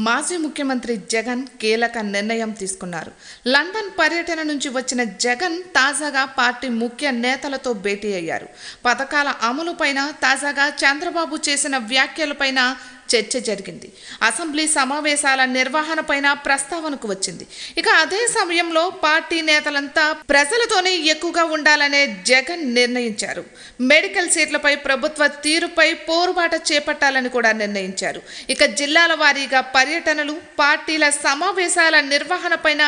మాజీ ముఖ్యమంత్రి జగన్ కీలక నిర్ణయం తీసుకున్నారు. లండన్ పర్యటన నుంచి వచ్చిన జగన్ తాజాగా పార్టీ ముఖ్య నేతలతో భేటీ అయ్యారు. పథకాల అమలుపైన, తాజాగా చంద్రబాబు చేసిన వ్యాఖ్యలపైన చర్చ జరిగింది. అసెంబ్లీ సమావేశాల నిర్వహణపైన ప్రస్తావనకు వచ్చింది. ఇక అదే సమయంలో పార్టీ నేతలంతా ప్రజలతోనే ఎక్కువగా ఉండాలనే జగన్ నిర్ణయించారు. మెడికల్ సీట్లపై ప్రభుత్వ తీరుపై పోరుబాట చేపట్టాలని కూడా నిర్ణయించారు. ఇక జిల్లాల వారీగా పర్యటనలు, పార్టీల సమావేశాల నిర్వహణపైన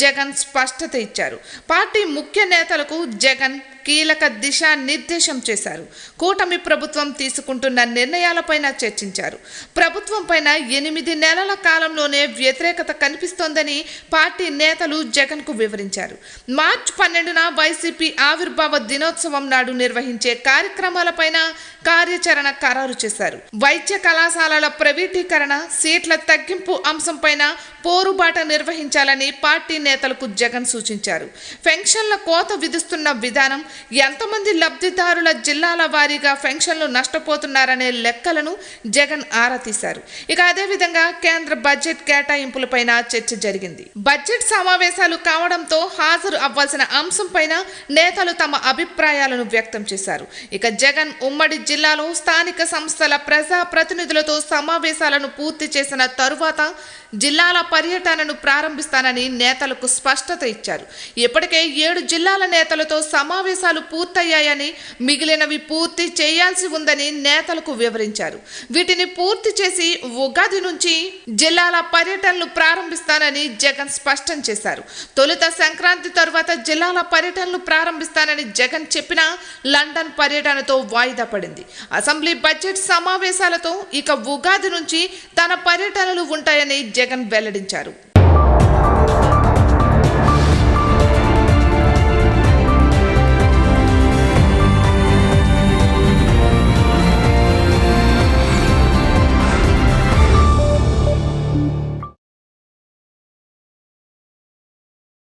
జగన్ స్పష్టత ఇచ్చారు. పార్టీ ముఖ్య నేతలకు జగన్ కీలక దిశానిర్దేశం చేశారు. కూటమి ప్రభుత్వం తీసుకుంటున్న నిర్ణయాలపైన చర్చించారు. ప్రభుత్వం పైన 8 నెలల కాలంలోనే వ్యతిరేకత కనిపిస్తోందని పార్టీ నేతలు జగన్ కు వివరించారు. మార్చి 12న వైసీపీ ఆవిర్భావ దినోత్సవం నాడు నిర్వహించే కార్యక్రమాలపైన కార్యాచరణ ఖరారు చేశారు. వైద్య కళాశాలల ప్రైవేటీకరణ, సీట్ల తగ్గింపు అంశంపైన పోరుబాట నిర్వహించాలని పార్టీ నేతలకు జగన్ సూచించారు. పెన్షన్ల కోత విధిస్తున్న విధానం, ఎంతమంది లబ్ధిదారుల జిల్లాల వారీగా పెన్షన్లు నష్టపోతున్నారనే లెక్కలను జగన్ ఆరా తీశారు. ఇక అదేవిధంగా కేంద్ర బడ్జెట్ కేటాయింపులపైన చర్చ జరిగింది. బడ్జెట్ సమావేశాలు కావడంతో హాజరు అవ్వాల్సిన అంశంపైన నేతలు తమ అభిప్రాయాలను వ్యక్తం చేశారు. ఇక జగన్ ఉమ్మడి జిల్లాలో స్థానిక సంస్థల ప్రజా ప్రతినిధులతో సమావేశాలను పూర్తి చేసిన తరువాత జిల్లాల పర్యటనను ప్రారంభిస్తానని నేతలకు స్పష్టత ఇచ్చారు. ఇప్పటికే 7 జిల్లాల నేతలతో సమావేశాలు పూర్తయ్యాయని, మిగిలినవి పూర్తి చేయాల్సి ఉందని నేతలకు వివరించారు. వీటిని పూర్తి చేసి ఉగాది నుంచి జిల్లాల పర్యటనలు ప్రారంభిస్తానని జగన్ స్పష్టం చేశారు. తొలుత సంక్రాంతి తరువాత జిల్లాల పర్యటనలు ప్రారంభిస్తానని జగన్ చెప్పినా లండన్ పర్యటనతో వాయిదా పడింది. అసెంబ్లీ బడ్జెట్ సమావేశాలతో ఇక ఉగాది నుంచి తన పర్యటనలు ఉంటాయని జగన్ వెల్లడించారు.